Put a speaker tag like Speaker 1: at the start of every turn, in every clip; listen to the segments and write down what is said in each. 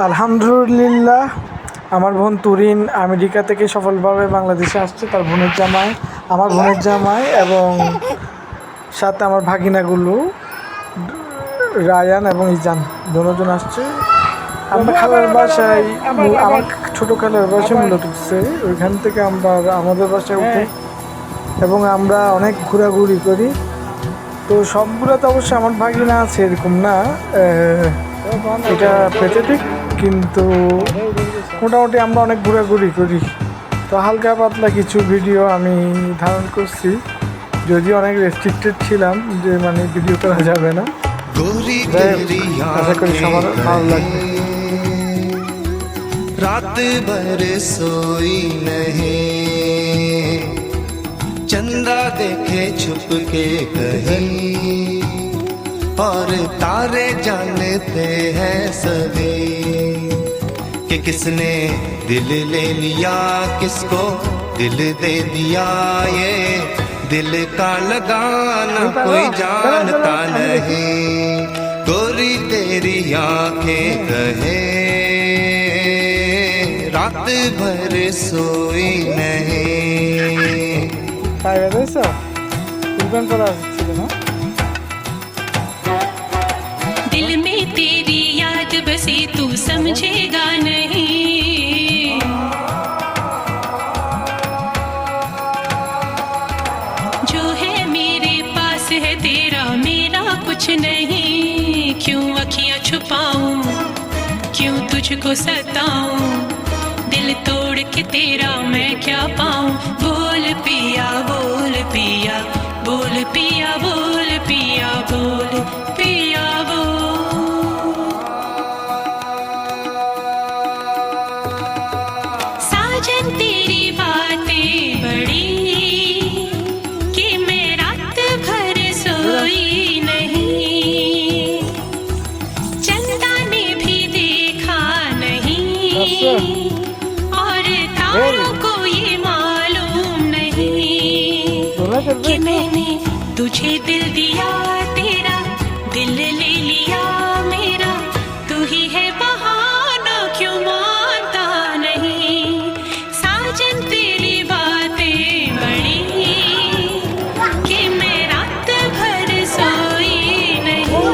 Speaker 1: আলহামদুলিল্লাহ, আমার বোন তুরিন আমেরিকা থেকে সফলভাবে বাংলাদেশে আসছে। তার বোনের জামাই, আমার বোনের জামাই এবং সাথে আমার ভাগিনাগুলো রায়ান এবং ইজান দুজন আসছে। আমরা খালার বাসায়, আমার ছোটো খালার বাসায় মূলত উঠছে, ওইখান থেকে আমরা আমাদের বাসায় উঠি এবং আমরা অনেক ঘোরাঘুরি করি। তো সবগুলো তো অবশ্যই আমার ভাগিনা আছে এরকম না, এটা পেথেটিক, কিন্তু মোটামুটি আমরা অনেক ঘোরাঘুরি করি। তো হালকা পাতলা কিছু ভিডিও আমি ধারণ করছি, যদিও অনেক রেস্ট্রিক্টেড ছিলাম যে মানে ভিডিও করা যাবে না। আশা করি সবার ভালো লাগবে।
Speaker 2: रात भर सोई नहीं, चंदा देखे छुप के कहीं, और तारे जानते हैं सभी कि किसने दिल ले लिया, किसको दिल दे दिया। ये दिल का लगाना कोई जानता नहीं, गोरी तेरी आंखें कहे रात भर सोई नहीं।
Speaker 3: दिल में तेरी याद बसी, तू समझेगा नहीं। जो है मेरे पास है तेरा मेरा कुछ नहीं। क्यों अखियां छुपाऊं, क्यों तुझको सताऊं, दिल तोड़ के तेरा मैं क्या पाऊं। बोल पिया बोल पिया बोल पिया बोल पिया बोल पिया बोल। साजन तेरी बातें बड़ी कि मैं रात भर सोई नहीं, चंदा ने भी देखा नहीं, और तारों को ये मालूम नहीं कि मैंने तुझे दिल दिया, तेरा दिल ले लिया मेरा। तू ही है बहाना, क्यों मानता नहीं। साजन तेरी बातें बड़ी कि मैं रात भर सोई नहीं।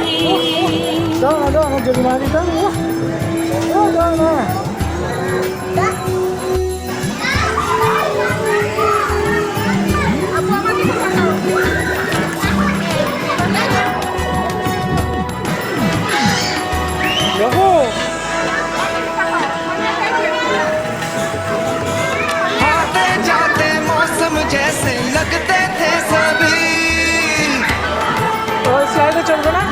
Speaker 2: आते जाते मौसम जैसे लगते थे सभी,
Speaker 1: चलবে না।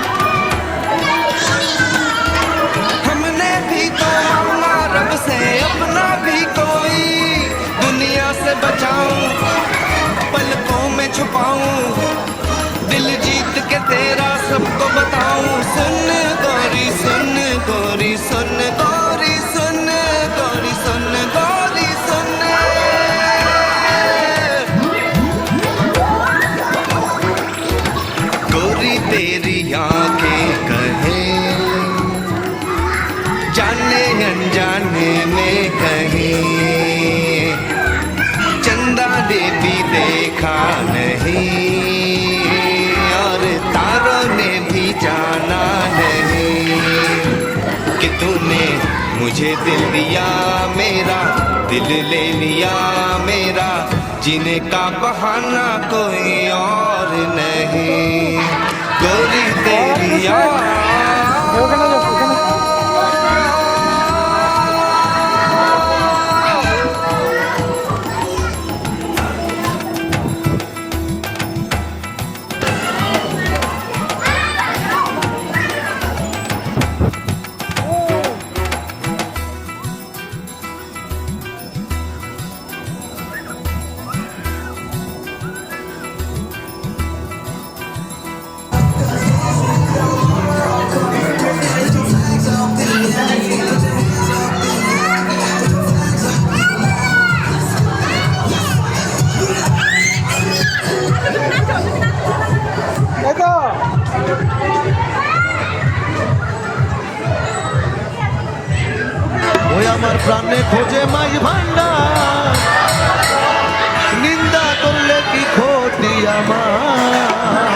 Speaker 2: हमने भी तो मांगा रब से अपना भी कोई, दुनिया से बचाऊं पलकों में छुपाऊं, दिल जीत के तेरा सबको बताऊं। सुन गोरी सुन गोरी सुन गोरी सुन गोरी सुन गोरी सुन, गोरी तेरी आंखें कहे जाने अनजाने में कहीं, चंदा ने भी देखा नहीं, और तारों ने भी जाना नहीं कि तूने मुझे दिल दिया मेरा, दिल ले लिया मेरा। जीने का बहाना कोई और नहीं, गोरी तेरी
Speaker 4: আমার প্রাণে খোঁজে মাই ভান্ডার, নিন্দা করলে কি ক্ষতি আমার,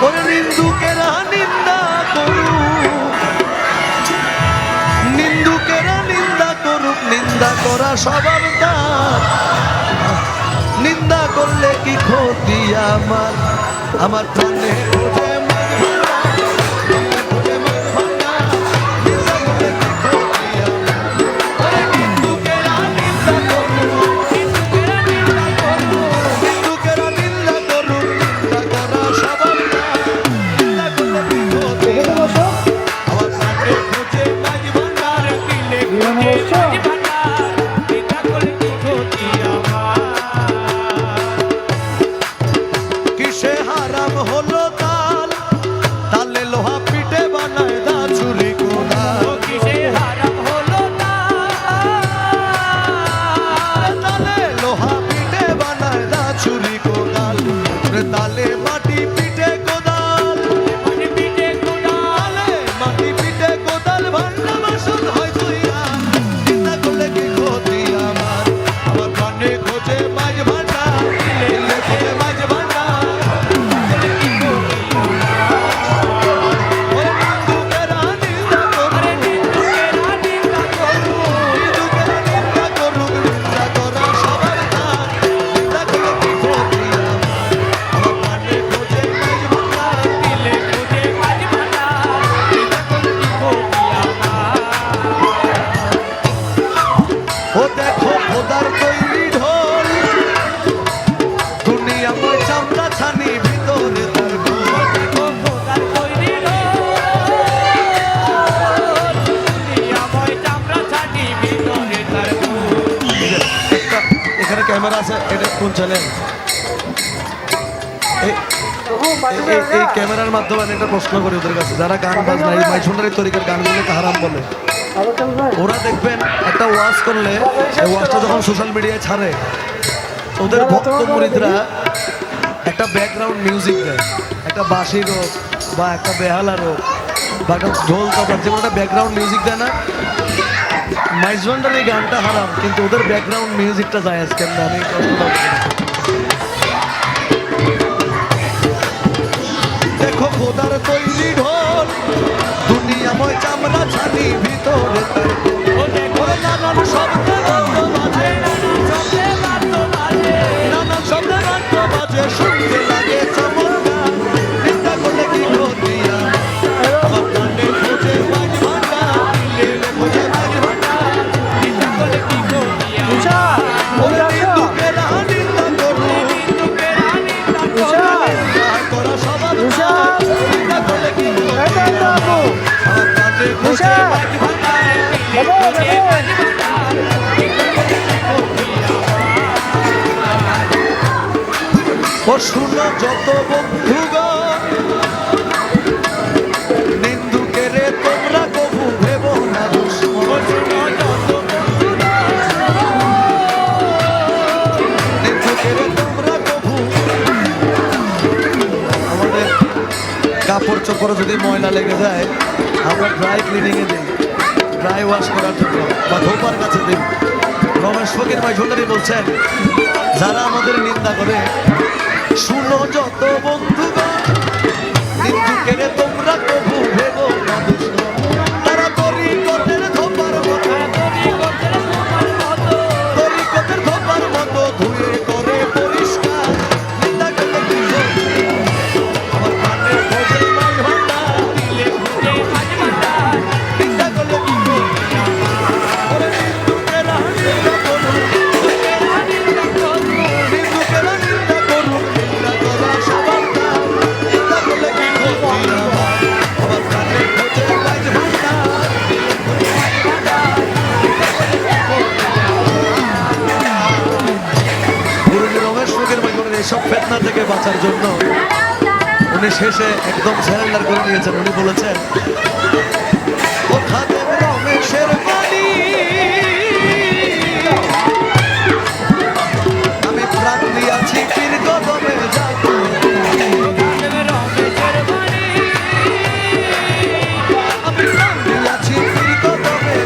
Speaker 4: ওরে নিন্দুকেরা নিন্দা করুক, নিন্দুকেরা নিন্দা করুক, নিন্দা করা সবার দান, নিন্দা করলে কি ক্ষতি আমার, আমার প্রাণে খোঁজে মাই ভান্ডার, নিন্দা করলে কি ক্ষতি আমার, ওরে নিন্দুকেরা নিন্দা করুক, নিন্দুকেরা নিন্দা করুক, নিন্দা করা সবার দান, নিন্দা করলে কি ক্ষতি আমার, আমার প্রাণে খোঁজে মাই ভান্ডার, দিলে খোঁজে মাই ভান্ডার, নিন্দা করলে কি ক্ষতি আমার। কিসে হারাম হলো তাল, তালে লোহা পিঠে বানায় দা ছুরি কোদাল, কিসে হারাম হলো তাল, তালে লোহা পিঠে বানায় দা ছুরি কোদাল, ওরে তালে মাটি পিঠে কোদাল, মাটি পিঠে কোদাল, মাটি পিঠে কোদাল, ভান্ডা বাসন হয় তুইরা, চিন্তা করলে কি ক্ষতি আমার, আমার প্রাণে খোঁজে মাঝ ভান্ডা, দিলে খোঁজে মাঝ ভান্ডা, ও দেখো খোদার তৈরি ঢোল, দুনিয়াময় চামড়া ছানি ভিতরে তার ঢোল, দেখো খোদার তৈরি ঢোল, দুনিয়াময় চামড়া ছানি ভিতরে তার ঢোল। এখানে ক্যামেরা আছে, এটা কোন চ্যানেল? এই ক্যামেরার মাধ্যমে আমি একটা প্রশ্ন করি ওদের কাছে, যারা গান বাজনা এই মাইসুন্ডারি তরিকার গানগুলোকে হারাম বলে, ওরা দেখবেন একটা ওয়াজ করলে এই ওয়াজটা যখন সোশ্যাল মিডিয়ায় ছাড়ে, ওদের ভক্ত মুরিদরা একটা ব্যাকগ্রাউন্ড মিউজিক দেয়, একটা বাঁশির হোক বা একটা বেহালার হোক বা একটা ঢোল তবলার, যেমন একটা ব্যাকগ্রাউন্ড মিউজিক দেয় না, মাইজভান্ডার এই গানটা হারাম, কিন্তু ওদের ব্যাকগ্রাউন্ড মিউজিকটা যায় আজকে আমি প্রশ্নটা করি। দেখো খোদার তৈরি ঢোল, দুনিয়াময় চামড়া ছানি ভিতরে তার ঢোল, দেখো নানান শব্দে বাদ্য বাজে, নানান শব্দে বাদ্য বাজে, শুনতে লাগে চমৎকার, নিন্দা করলে কি ক্ষতি আমার, প্রাণে খোঁজে মাঝ ভান্ডার, দিলে খোঁজে মাঝ ভান্ডার, নিন্দা করলে কি ক্ষতি আমার, ওরে নিন্দুকেরা নিন্দা করুক, নিন্দা করা সবার দান, নিন্দা করলে কি ক্ষতি আমার, আমার প্রাণে খোঁজে মাঝ ভান্ডার, দিলে খোঁজে মাঝ ভান্ডার, নিন্দা করলে কি ক্ষতি আমার। ও শুনো যত বন্ধুগণ, নিন্দুকেরে তোমরা কবু ভেবো না দুশ্মন, শুনো যত বন্ধুগণ, নিন্দুকেরে তোমরা কবু, আমাদের কাপড় চোপড় যদি ময়লা লেগে যায় আমরা ড্রাই ক্লিনিংয়ে দিই, ড্রাই ওয়াশ করার জন্য বা ধোপার কাছে দিই। রমেশ ফকির মাইঝুন্ডারি বলছেন, যারা আমাদের নিন্দা করে, শুনো যত বন্ধুগণ, নিন্দুকেরে তোমরা কবু ভেবো না দুশ্মন, তারা তরিকতের ধোপার মতো, তরিকতের ধোপার মতো ধুয়ে করে পরিষ্কার, নিন্দা করলে কি ক্ষতি আমার, প্রাণে খোঁজে মাঝ ভান্ডার, দিলে খোঁজে মাঝ ভান্ডার, নিন্দা করলে কি ক্ষতি আমার, ওরে নিন্দুকেরা নিন্দা করুক, নিন্দুকেরা নিন্দা করুক, নিন্দা করা সবার দান, নিন্দা করলে কি ক্ষতি আমার, আমার প্রাণে খোঁজে মাঝ ভান্ডার, দিলে খোঁজে মাঝ ভান্ডার, নিন্দা করলে কি ক্ষতি আমার। গুরুজি রমেশ ফকির মাইজুন্ডারি এইসব ফেতনা থেকে বাঁচার জন্য উনি শেষে একদম স্যারেন্ডার করে নিয়েছেন। উনি বলেছেন, ও খাদেম রমেশের বাণী, আমি প্রাণ দিয়াছি পীর কদমে যাবো, আমি প্রাণ দিয়াছি পীর কদমে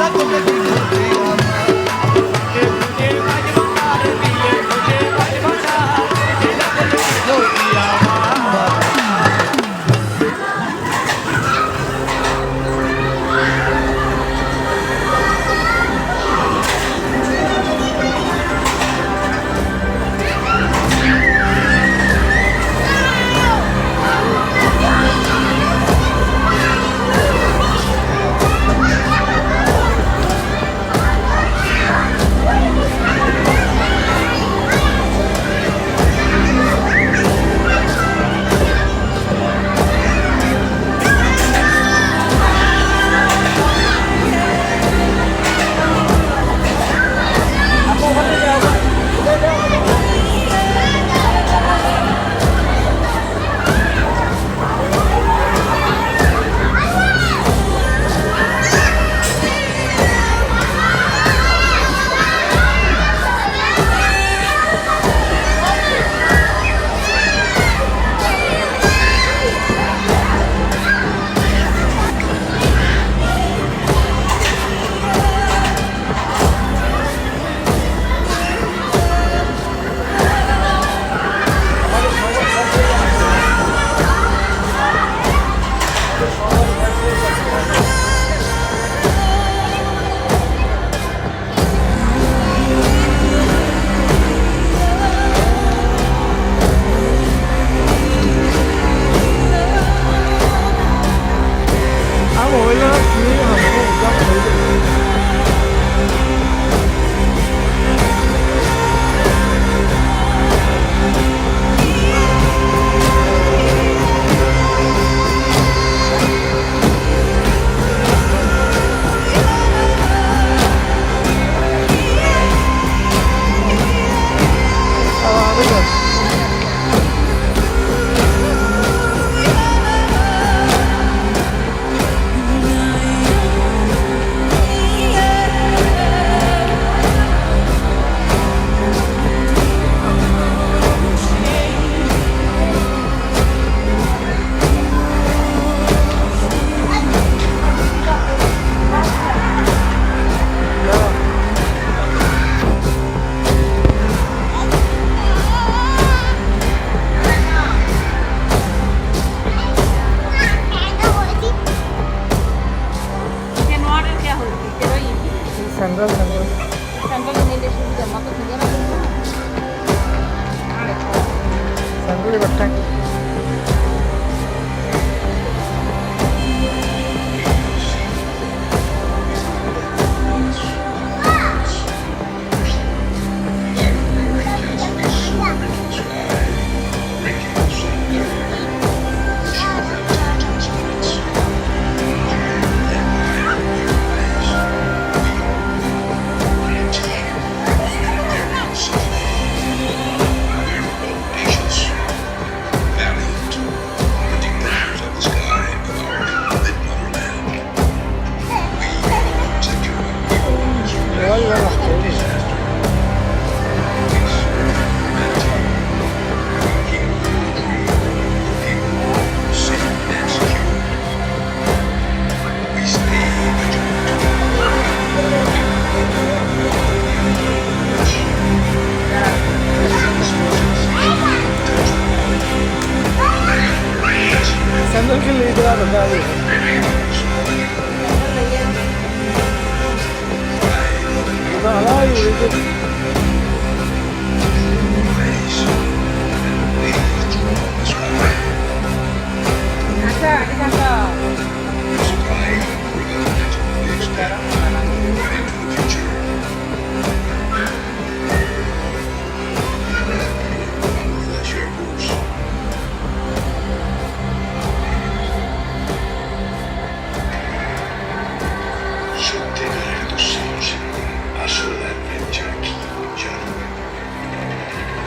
Speaker 4: চিন্তা করলে কি ক্ষতি আমার খুঁজে মাঝ ভান্ডার দিলে খুঁজে মাঝ ভান্ডার চিন্তা করলে কি ক্ষতি আমার
Speaker 1: স্যান্ডেল এবার ট্যাঙ্ক স্যান্ডেল খেলে দিতে পারো গাড়ি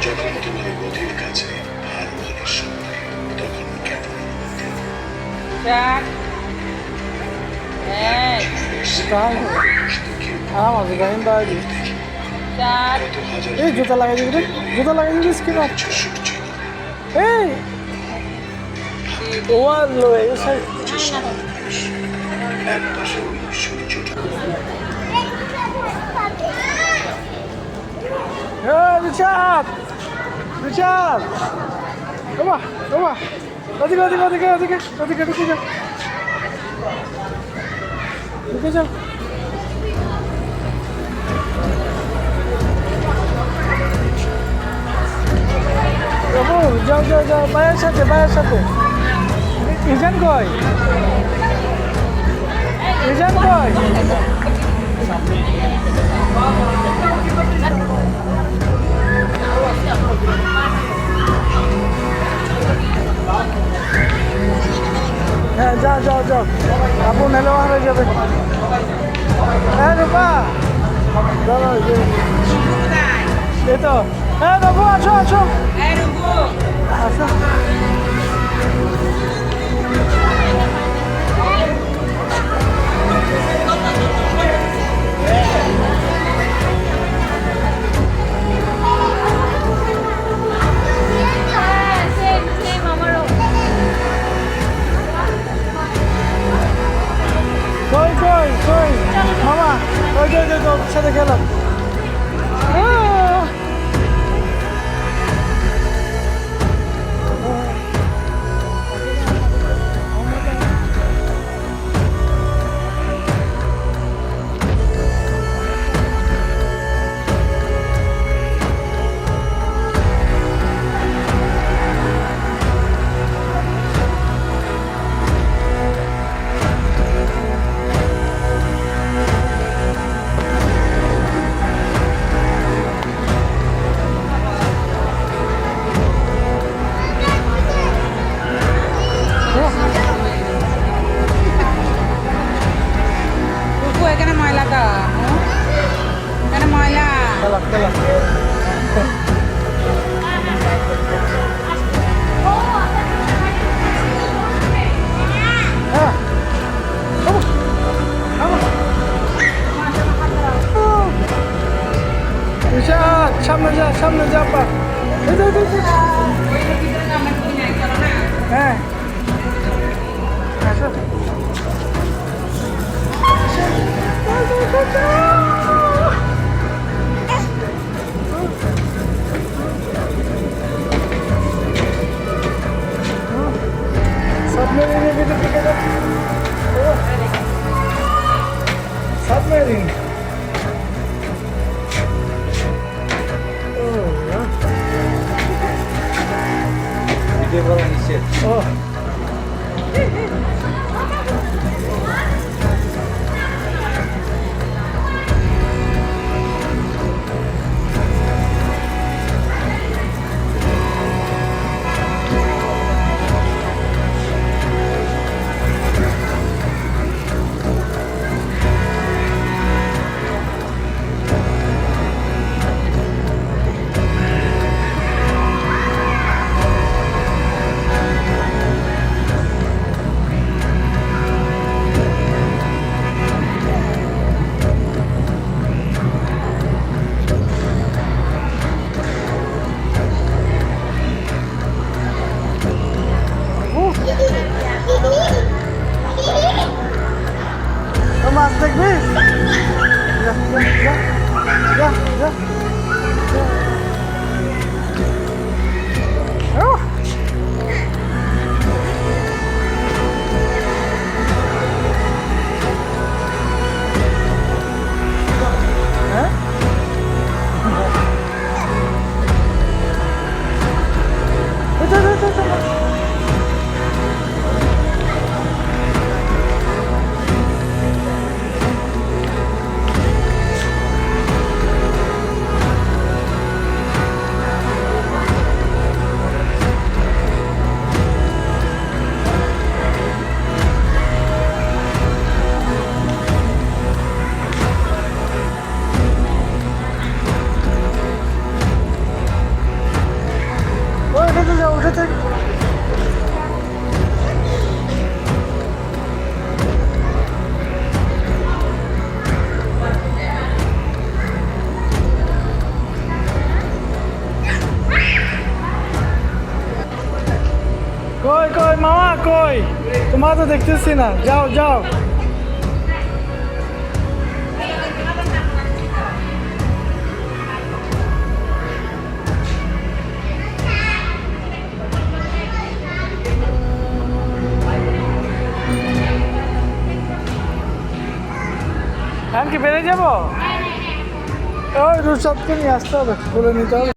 Speaker 5: যখন তোমার গতির কাছে হার মানার সময় তখন কেমন
Speaker 1: এই জুতা লাগাই দিবি রে জুতা লাগাই দিবি স্কিন অফ এই ওয়ার লো এই সাইড
Speaker 5: এক পাশে সূর্যটা
Speaker 1: রিশাদ রিশাদ বাবা বাবা ওদিকে ওদিকে ওদিকে ওদিকে ওদিকে ঢুকে যাও ঢুকে যাও বাবু যাও যাও যাও ভাইয়ের সাথে ইজান কই ইজান কই হ্যাঁ যাও যাও যাও আপু নেলে হয়ে যাবে হ্যাঁ রূপা চলো এই তো হ্যাঁ বাবু আসো আসো আসো কই কই কই মামা ওই যে তোর সাথে গেলাম
Speaker 6: এখানে ময়লা কা এখানে ময়লা
Speaker 1: খেলা খেলা সামনে যা পা হ্যাঁ আসো সাবমেরিনের ভিতর থেকে সাবমেরিন ও মাছ দেখবি যা যা যা যা উঠে থাক কই কই মামা কই তোমার তো দেখতেছি না যাও যাও এখন কি বেড়ে যাবো? ওই রুশাদকে নিয়ে আসতে হবে, বলে নিতে হবে।